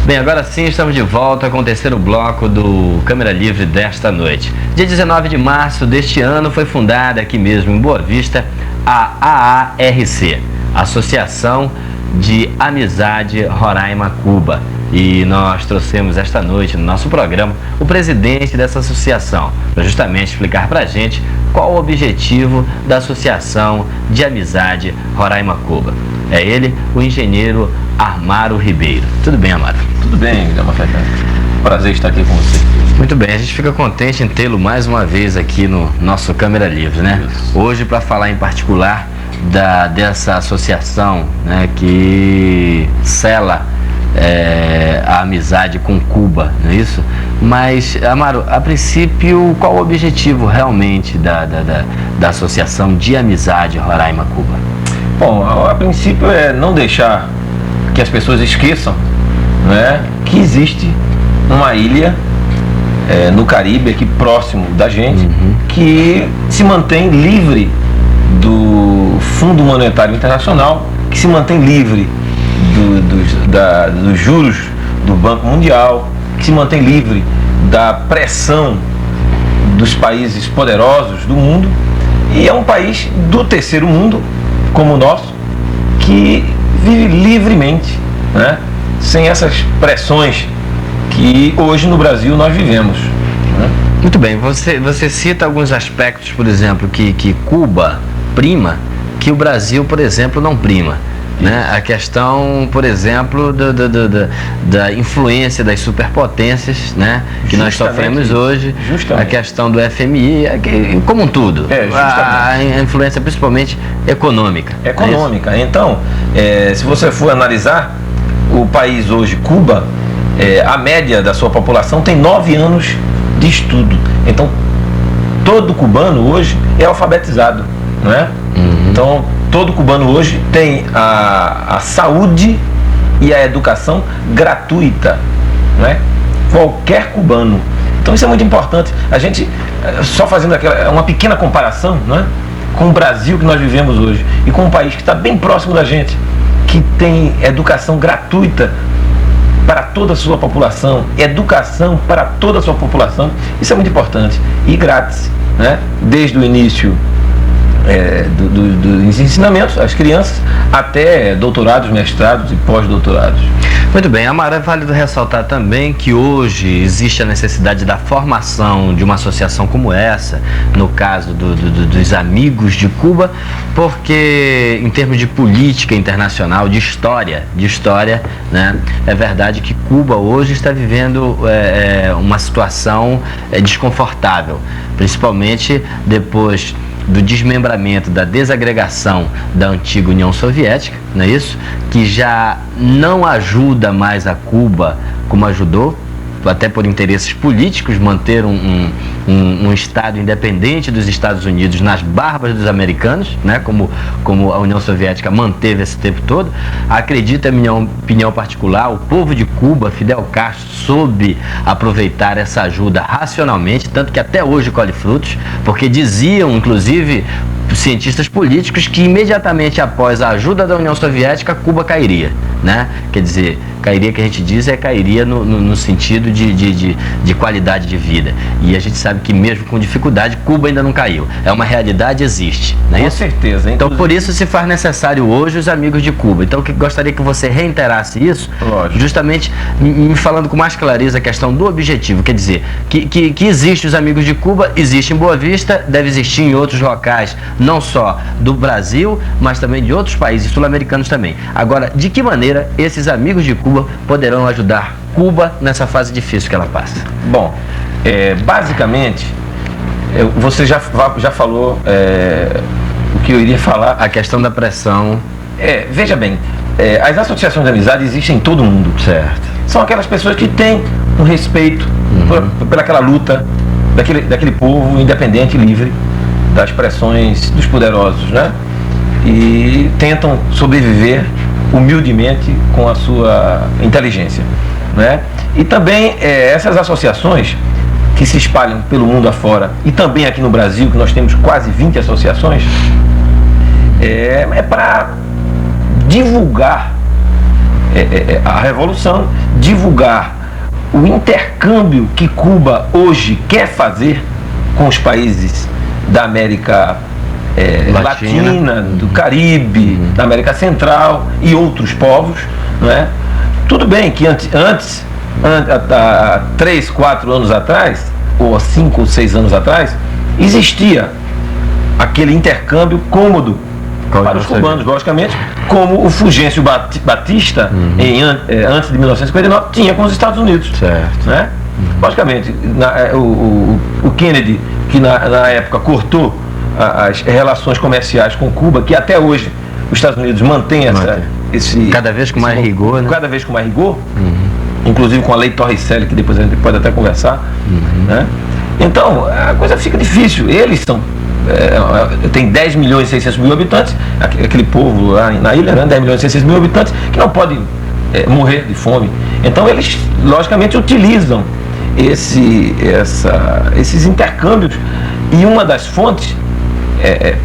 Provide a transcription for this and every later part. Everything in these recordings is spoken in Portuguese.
Bem, agora sim estamos de volta com o terceiro bloco do Câmera Livre desta noite. Dia 19 de março deste ano foi fundada aqui mesmo em Boa Vista a AARC, Associação de Amizade Roraima-Cuba. E nós trouxemos esta noite no nosso programa o presidente dessa associação, para justamente explicar para a gente qual o objetivo da Associação de Amizade Roraima-Cuba. É ele, o engenheiro Amaro Ribeiro. Tudo bem, Amaro? Tudo bem, Guilherme. Prazer estar aqui com você. Muito bem, a gente fica contente em tê-lo mais uma vez aqui no nosso Câmera Livre, né? Isso. Hoje, para falar em particular dessa associação, né, que sela a amizade com Cuba, não é isso? Mas, Amaro, a princípio, qual o objetivo realmente da Associação de Amizade Roraima-Cuba? Bom, a princípio é não deixar que as pessoas esqueçam, né, que existe uma ilha no Caribe, aqui próximo da gente, que se mantém livre do Fundo Monetário Internacional, que se mantém livre dos juros do Banco Mundial, que se mantém livre da pressão dos países poderosos do mundo, e é um país do terceiro mundo, como o nosso, que vive livremente, né, sem essas pressões que hoje no Brasil nós vivemos, né? Muito bem, você cita alguns aspectos, por exemplo, que Cuba prima, que o Brasil, por exemplo, não prima. Né? A questão, por exemplo, da influência das superpotências, né, que nós sofremos hoje, a questão do FMI, como um todo, a influência principalmente econômica. Então, se você for analisar, o país hoje, Cuba, a média da sua população tem 9 anos de estudo. Então, todo cubano hoje é alfabetizado, não é? Então, todo cubano hoje tem a saúde e a educação gratuita, não é? Qualquer cubano. Então isso é muito importante. A gente, só fazendo uma pequena comparação, não é, com o Brasil que nós vivemos hoje e com um país que está bem próximo da gente, que tem educação gratuita para toda a sua população, educação para toda a sua população, isso é muito importante e grátis, né? Desde o início dos ensinamentos às crianças até doutorados, mestrados e pós-doutorados. Muito bem, Amaro, é válido ressaltar também que hoje existe a necessidade da formação de uma associação como essa, no caso dos Amigos de Cuba, porque em termos de política internacional, de história, né, é verdade que Cuba hoje está vivendo uma situação desconfortável, principalmente depois do desmembramento, da desagregação da antiga União Soviética, não é isso? Que já não ajuda mais a Cuba como ajudou, até por interesses políticos, manter um Estado independente dos Estados Unidos nas barbas dos americanos, né? Como a União Soviética manteve esse tempo todo. Acredito, é minha opinião particular, o povo de Cuba, Fidel Castro, soube aproveitar essa ajuda racionalmente, tanto que até hoje colhe frutos, porque diziam, inclusive, cientistas políticos, que imediatamente após a ajuda da União Soviética, Cuba cairia, né? Quer dizer, cairia, que a gente diz, cairia no sentido de qualidade de vida. E a gente sabe que mesmo com dificuldade, Cuba ainda não caiu. É uma realidade, existe, não é isso? Com certeza. Então, por isso se faz necessário hoje os Amigos de Cuba. Então, gostaria que você reiterasse isso, lógico, justamente me falando com mais clareza a questão do objetivo. Quer dizer, que existe os Amigos de Cuba, existe em Boa Vista, deve existir em outros locais, não só do Brasil, mas também de outros países sul-americanos também. Agora, de que maneira esses Amigos de Cuba poderão ajudar Cuba nessa fase difícil que ela passa? Bom, basicamente, você já falou o que eu iria falar. A questão da pressão. Veja bem, as associações de amizade existem em todo o mundo. Certo. São aquelas pessoas que têm um respeito por aquela luta daquele povo independente e livre das pressões dos poderosos, né? E tentam sobreviver humildemente com a sua inteligência, né? E também essas associações que se espalham pelo mundo afora e também aqui no Brasil, que nós temos quase 20 associações, é para divulgar a revolução, divulgar o intercâmbio que Cuba hoje quer fazer com os países da América Latina, do Caribe, da América Central e outros povos, não é? Tudo bem que antes, há 3, 4 anos atrás, ou 5 ou 6 anos atrás, existia aquele intercâmbio cômodo para os cubanos, logicamente, como o Fulgêncio Batista, antes de 1959, tinha com os Estados Unidos. Certo. Né? Logicamente, o Kennedy, que na época cortou as relações comerciais com Cuba, que até hoje os Estados Unidos mantêm esse... Cada vez com mais rigor, né? Cada vez com mais rigor, inclusive com a lei Torricelli, que depois a gente pode até conversar. Né? Então, a coisa fica difícil. Eles são... tem 10 milhões e 600 mil habitantes, aquele povo lá na ilha, né? 10 milhões e 600 mil habitantes, que não podem morrer de fome. Então, eles, logicamente, utilizam esses intercâmbios. E uma das fontes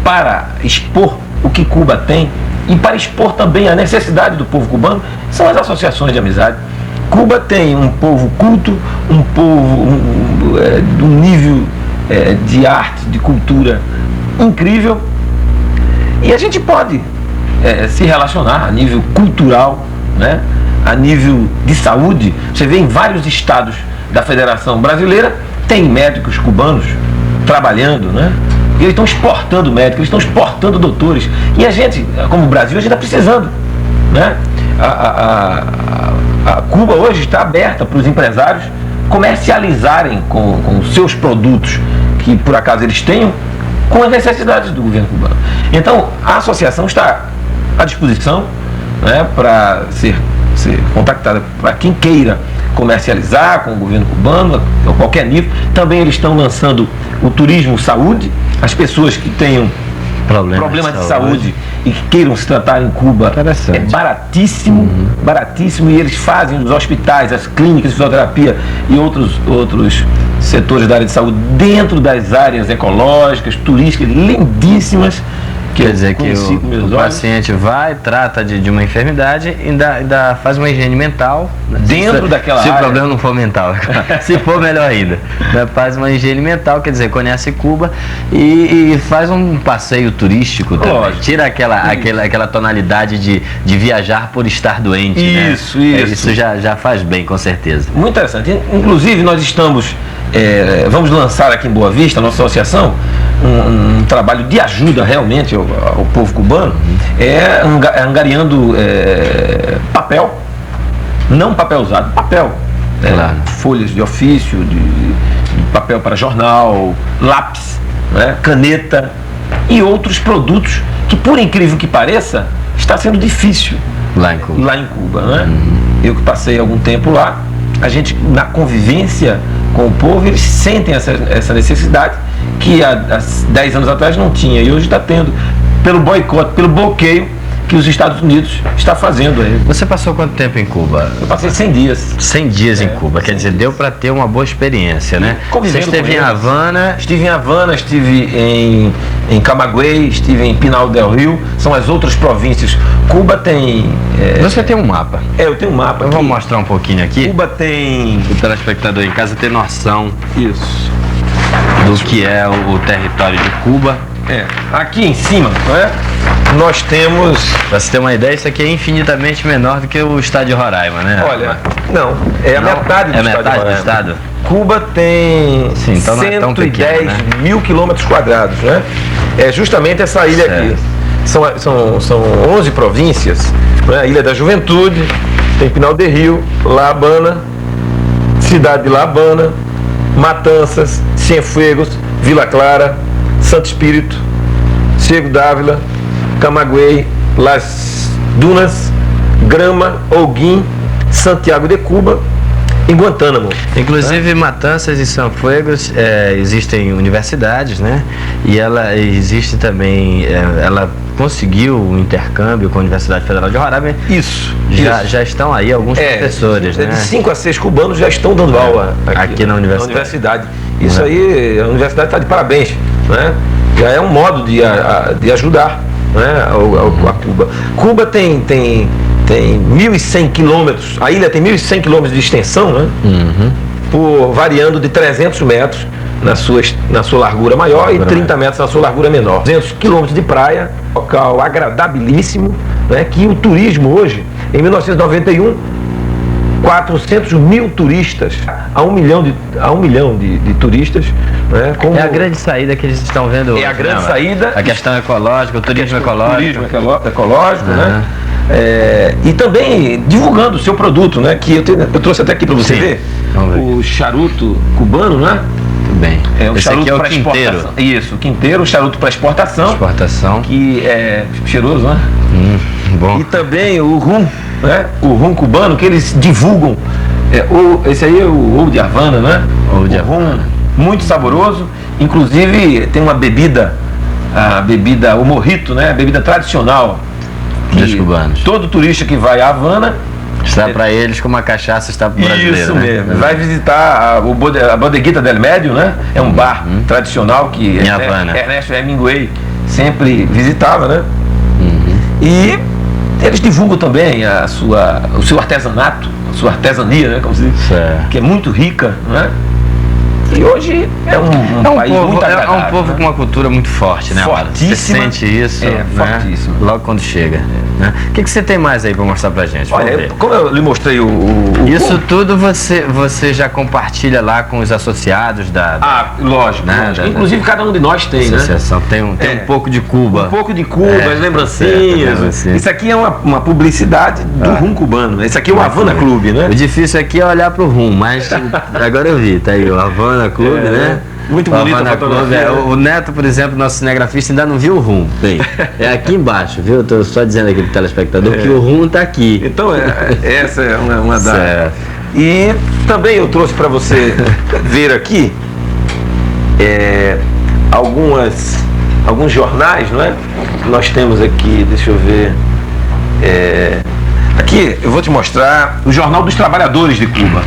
para expor o que Cuba tem e para expor também a necessidade do povo cubano são as associações de amizade. Cuba tem um povo culto, um povo de um nível de arte, de cultura incrível, e a gente pode se relacionar a nível cultural, né? A nível de saúde. Você vê em vários estados da Federação Brasileira tem médicos cubanos trabalhando, né? E eles estão exportando médicos, eles estão exportando doutores, e a gente, como o Brasil, a gente está precisando, né? A Cuba hoje está aberta para os empresários comercializarem com seus produtos, que por acaso eles tenham, com as necessidades do governo cubano. Então, a associação está à disposição, né, para ser contactada para quem queira comercializar com o governo cubano, a qualquer nível. Também eles estão lançando o turismo saúde, as pessoas que tenham problemas de saúde e que queiram se tratar em Cuba, é baratíssimo, baratíssimo, e eles fazem os hospitais, as clínicas de fisioterapia e outros setores da área de saúde dentro das áreas ecológicas, turísticas, lindíssimas. Quer dizer que o paciente vai, trata de uma enfermidade e ainda faz uma higiene mental. Dentro daquela área. Se o problema não for mental, se for melhor ainda. Faz uma higiene mental, quer dizer, conhece Cuba e faz um passeio turístico também. Lógico. Tira aquela tonalidade de viajar por estar doente. Isso, né? Isso já faz bem, com certeza. Muito interessante. Inclusive, nós estamos... vamos lançar aqui em Boa Vista, a nossa associação, um trabalho de ajuda realmente ao povo cubano, angariando papel, não papel usado, papel, claro. Folhas de ofício, de papel para jornal, lápis, né, caneta e outros produtos que, por incrível que pareça, está sendo difícil lá em Cuba, né? Eu que passei algum tempo lá, a gente, na convivência com o povo, eles sentem essa necessidade que há 10 anos atrás não tinha, e hoje está tendo, pelo boicote, pelo bloqueio que os Estados Unidos está fazendo aí. Você passou quanto tempo em Cuba? Eu passei 100 dias. 100 dias em Cuba, quer dizer, deu para ter uma boa experiência, né? Você esteve em Havana? Estive em Havana, estive em Camagüey, estive em Pinal del Rio, são as outras províncias. Cuba tem... Você tem um mapa? Eu tenho um mapa. Eu vou mostrar um pouquinho aqui. Cuba tem... O telespectador em casa ter noção isso do que é o território de Cuba. Aqui em cima, não é? Nós temos... Pra você ter uma ideia, isso aqui é infinitamente menor do que o estado de Roraima, né? Olha, não, é a metade do estado de Roraima. Do estado? Cuba tem então 110 mil quilômetros quadrados, né? É justamente essa ilha aqui. São 11 províncias, né? A Ilha da Juventude, tem Pinal del Rio, La Habana, cidade de La Habana, Matanzas, Cienfuegos, Vila Clara, Santo Espírito, Ciego d'Ávila, Camagüey, Las Dunas, Grama, Holguín, Santiago de Cuba e Guantánamo. Inclusive, Matanzas e Cienfuegos existem universidades, né? E ela existe também, ela conseguiu um intercâmbio com a Universidade Federal de Roraima. Isso. Já estão aí alguns professores, né? De 5 a 6 cubanos já estão dando aula aqui na universidade. Isso aí, a universidade está de parabéns, né? Já é um modo de ajudar, né, a Cuba. Cuba tem tem 1.100 quilômetros, a ilha tem 1.100 quilômetros de extensão, né? Variando de 300 metros na sua largura maior e 30 metros na sua largura menor. 200 quilômetros de praia, local agradabilíssimo, né? Que o turismo hoje, em 1991, 400 mil turistas, a 1 milhão de turistas. Né? É a grande saída que eles estão vendo hoje. É a grande saída. A questão ecológica, o turismo ecológico. Né? E também divulgando o seu produto, né? Que eu trouxe até aqui para você ver. O charuto cubano, né? Muito bem. O charuto para exportação. Isso, o quinteiro, o charuto para exportação. Que é cheiroso, né? Bom. E também o rum, né? O rum cubano que eles divulgam. Esse aí é o Old Havana, né? Old Havana. Rum muito saboroso. Inclusive tem uma bebida, o mojito, né? A bebida tradicional dos cubanos. Todo turista que vai a Havana está para eles como a cachaça está para o brasileiro. Isso mesmo. Né? Vai visitar a Bodeguita del Médio, né? É um bar tradicional que Ernesto Hemingway sempre visitava, né? E eles divulgam também o seu artesanato, a sua artesania, né? Como se diz, que é muito rica, né? E hoje é um país muito agradável. É um povo com uma cultura muito forte, né? Fortíssima. Você sente isso, fortíssimo. Logo quando chega. Né? O que você tem mais aí para mostrar pra gente? Olha, como eu lhe mostrei isso tudo você já compartilha lá com os associados da lógico. Né? Lógico. Inclusive cada um de nós tem, associação, né? Tem um pouco de Cuba. Um pouco de Cuba, as lembrancinhas. Isso aqui é uma publicidade do rum cubano. Esse aqui é o Havana Clube, né? O difícil aqui é olhar pro rum, mas agora eu vi, tá aí o Havana Clube, né? Muito bonito a fotografia. O Neto, por exemplo, nosso cinegrafista, ainda não viu o rum. Bem, é aqui embaixo, viu? Estou só dizendo aqui pro telespectador que o rum está aqui. Então, essa é uma das. E também eu trouxe para você ver aqui alguns jornais, não é? Nós temos aqui, deixa eu ver. Aqui eu vou te mostrar o Jornal dos Trabalhadores de Cuba.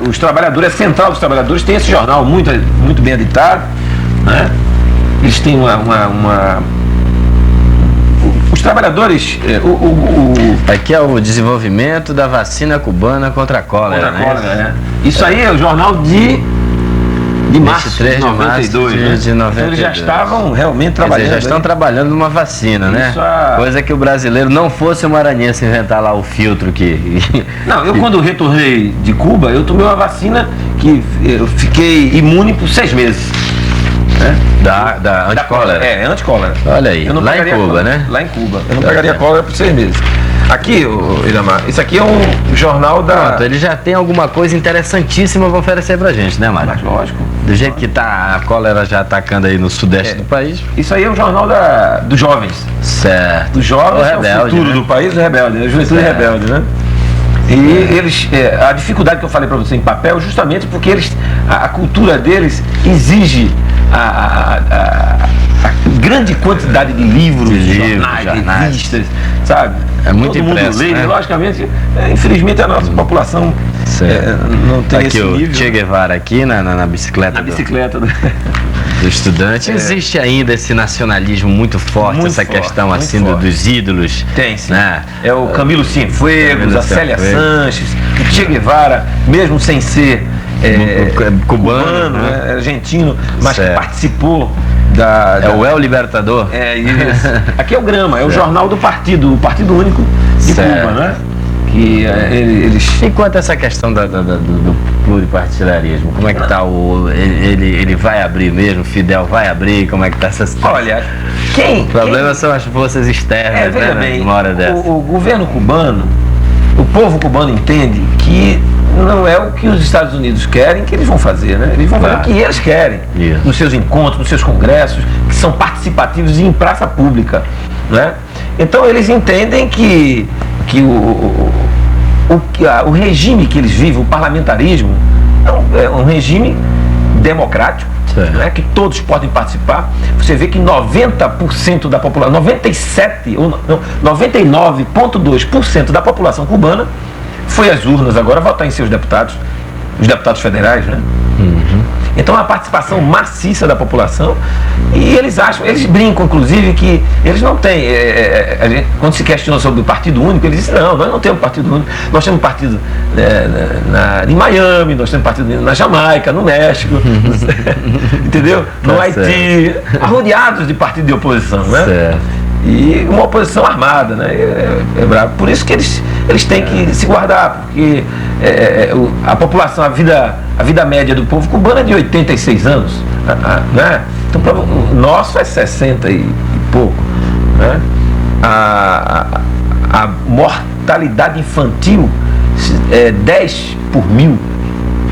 Os trabalhadores, a Central dos Trabalhadores tem esse jornal muito bem editado, né? Eles têm os trabalhadores. Aqui é o desenvolvimento da vacina cubana contra a cólera. Isso aí é o jornal de março 23 de 92, março de 92. Então eles já estavam realmente trabalhando. Já estão trabalhando numa vacina, né? Coisa que o brasileiro não fosse o maranhense inventar lá o filtro que... Não, eu quando retornei de Cuba, eu tomei uma vacina que eu fiquei imune por 6 meses. Né? Da anticólera? Anticólera. Olha aí, lá em Cuba, né? Lá em Cuba. Eu não pegaria cólera por 6 meses. Aqui, Iramar, isso aqui é um jornal da... Pronto, ele já tem alguma coisa interessantíssima para oferecer pra gente, né, Mário? Mas lógico. Do jeito que tá a cólera já atacando aí no sudeste do país. Isso aí é o jornal dos jovens. Certo. Dos jovens, rebelde, o futuro, né? Do país, o rebelde, a juventude rebelde, né? E eles, a dificuldade que eu falei para você em papel, justamente porque a cultura deles exige a grande quantidade de livros, jornais, revistas, sabe? É muito Todo impresso, mundo lê, né? Logicamente, infelizmente a nossa população não tem aqui esse nível. O Che Guevara aqui na bicicleta. Na bicicleta do estudante. Existe ainda esse nacionalismo muito forte, questão assim dos ídolos. Tem, sim. Né? É o Camilo Cienfuegos, a Célia Sanches, o Che Guevara, mesmo sem ser cubano, né? Argentino, mas que participou o El Libertador. Isso. Aqui é o Grama, é o jornal do partido, o Partido Único de Cuba, né? Que eles... Enquanto essa questão do pluripartidarismo, como é que está ele vai abrir mesmo, Fidel vai abrir, como é que está essa situação? Olha, o problema são as forças externas, veja bem, numa hora dessa. O governo cubano, o povo cubano entende que não é o que os Estados Unidos querem que eles vão fazer, né? Eles vão fazer o que eles querem, nos seus encontros, nos seus congressos, que são participativos e em praça pública, né? Então eles entendem que o regime que eles vivem, o parlamentarismo, é um regime democrático, né, que todos podem participar. Você vê que 90% da população, 99,2% da população cubana foi às urnas agora votar em seus deputados, os deputados federais, né? Então, a participação maciça da população, e eles brincam, inclusive, que eles não têm, quando se questiona sobre o partido único, eles dizem, não, nós não temos partido único, nós temos partido em Miami, nós temos partido na Jamaica, no México, entendeu? No Haiti, rodeados de partido de oposição, né? Certo. E uma oposição armada, né? É bravo. Por isso que eles têm que se guardar, porque a população, a vida média do povo cubano é de 86 anos, né? Então, o nosso é 60 e pouco, né? A mortalidade infantil é 10 por mil,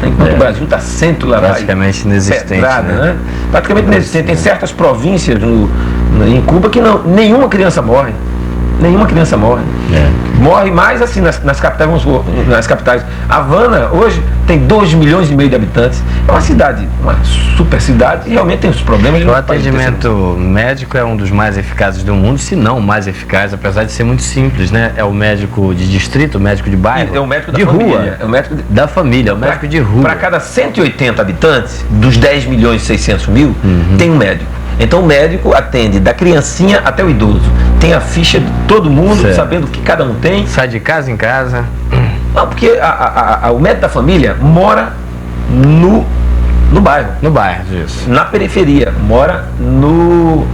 enquanto o Brasil está sempre lá. Praticamente inexistente, pedrada, né? Praticamente inexistente. Tem certas províncias em Cuba que nenhuma criança morre. Nenhuma criança morre. Morre mais assim nas capitais. Havana hoje tem 2,5 milhões de habitantes. É uma cidade, uma super cidade, e realmente tem os problemas. O atendimento médico é um dos mais eficazes do mundo, se não o mais eficaz, apesar de ser muito simples, né? É o médico de distrito, o médico de bairro, é o médico de família, rua, é o médico da família, é o médico de rua. Para cada 180 habitantes, dos 10 milhões e 600 mil, tem um médico. Então o médico atende da criancinha até o idoso. Tem a ficha de todo mundo, certo, sabendo o que cada um tem. Sai de casa em casa. Não, porque o médico da família mora no bairro. No bairro, isso. Na periferia, mora no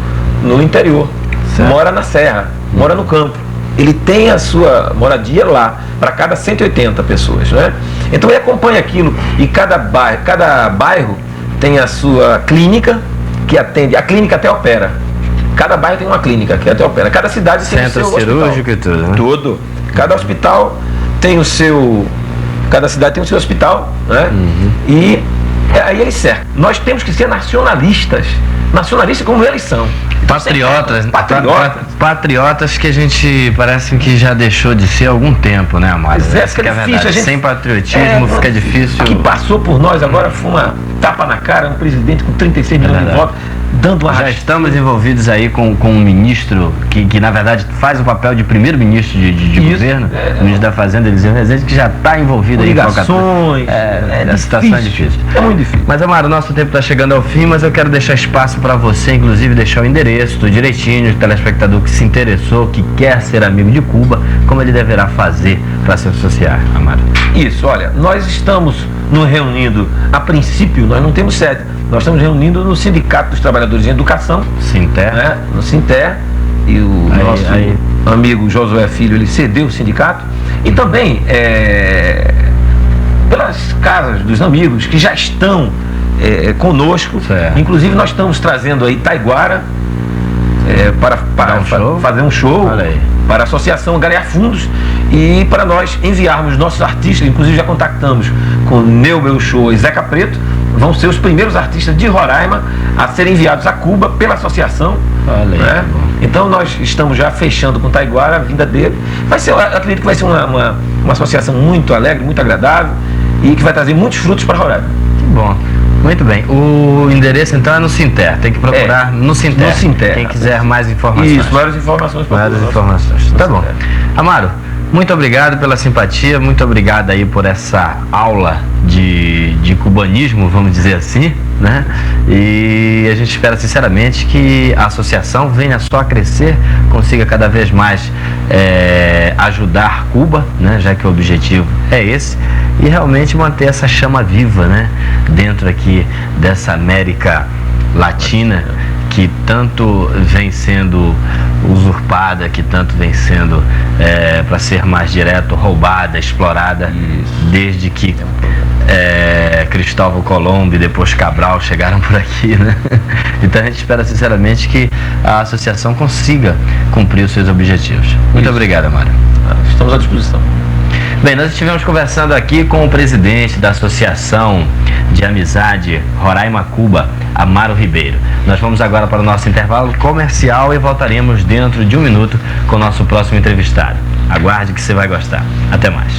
interior, certo, mora na serra, mora no campo. Ele tem a sua moradia lá, para cada 180 pessoas, né? Então ele acompanha aquilo, e cada bairro tem a sua clínica, que atende, a clínica até opera. Cada bairro tem uma clínica que até opera. Cada cidade tem o seu cirúrgico hospital. E tudo, né? Tudo. Cada hospital tem o seu. Cada cidade tem o seu hospital, né? E aí eles cercam. Nós temos que ser nacionalistas. Nacionalistas como eles são. Patriotas. Patriotas que a gente parece que já deixou de ser há algum tempo, né, Amaro? Essa que é verdade. Sem patriotismo fica difícil. O que passou por nós agora foi uma tapa na cara, um presidente com 36 milhões de votos, dando uma Já estamos envolvidos aí com um ministro que na verdade faz o papel de primeiro-ministro de governo, ministro da Fazenda, Eliseu Rezende, que já está envolvido aí com ligações. A situação é difícil. É muito difícil. Mas, Amaro, nosso tempo está chegando ao fim, mas eu quero deixar espaço para você, inclusive deixar o endereço, tudo direitinho, o telespectador que se interessou, que quer ser amigo de Cuba, como ele deverá fazer para se associar, Amaro. Isso, olha, nós estamos nos reunindo, a princípio, nós não temos sede, nós estamos reunindo no Sindicato dos Trabalhadores em Educação, Sinter, né? No Sinter, e o nosso amigo Josué Filho, ele cedeu o sindicato, e também pelas casas dos amigos que já estão conosco, certo, inclusive nós estamos trazendo aí Taiguara para fazer um show, para a associação angariar fundos e para nós enviarmos nossos artistas. Inclusive já contactamos com Neu Meu Show e Zeca Preto, vão ser os primeiros artistas de Roraima a serem enviados a Cuba pela associação, né? Então nós estamos já fechando com Taiguara a vinda dele. Eu acredito que vai ser uma associação muito alegre, muito agradável e que vai trazer muitos frutos para Roraima. Que bom. Muito bem. O endereço então é no Sinter. Tem que procurar no Sinter. No Sinter. Quem quiser mais informações. Isso, várias informações. Tá bom. Amaro, muito obrigado pela simpatia, muito obrigado aí por essa aula de cubanismo, vamos dizer assim, né? E a gente espera sinceramente que a associação venha só a crescer, consiga cada vez mais ajudar Cuba, né? Já que o objetivo é esse, e realmente manter essa chama viva, né? Dentro aqui dessa América Latina, que tanto vem sendo usurpada, que tanto vem sendo, para ser mais direto, roubada, explorada. Isso. Desde que Cristóvão Colombo e depois Cabral chegaram por aqui, né? Então a gente espera sinceramente que a associação consiga cumprir os seus objetivos. Muito obrigado, Amaro. Estamos à disposição. Bem, nós estivemos conversando aqui com o presidente da Associação de Amizade Roraima-Cuba, Amaro Ribeiro. Nós vamos agora para o nosso intervalo comercial e voltaremos dentro de um minuto com o nosso próximo entrevistado. Aguarde que você vai gostar. Até mais.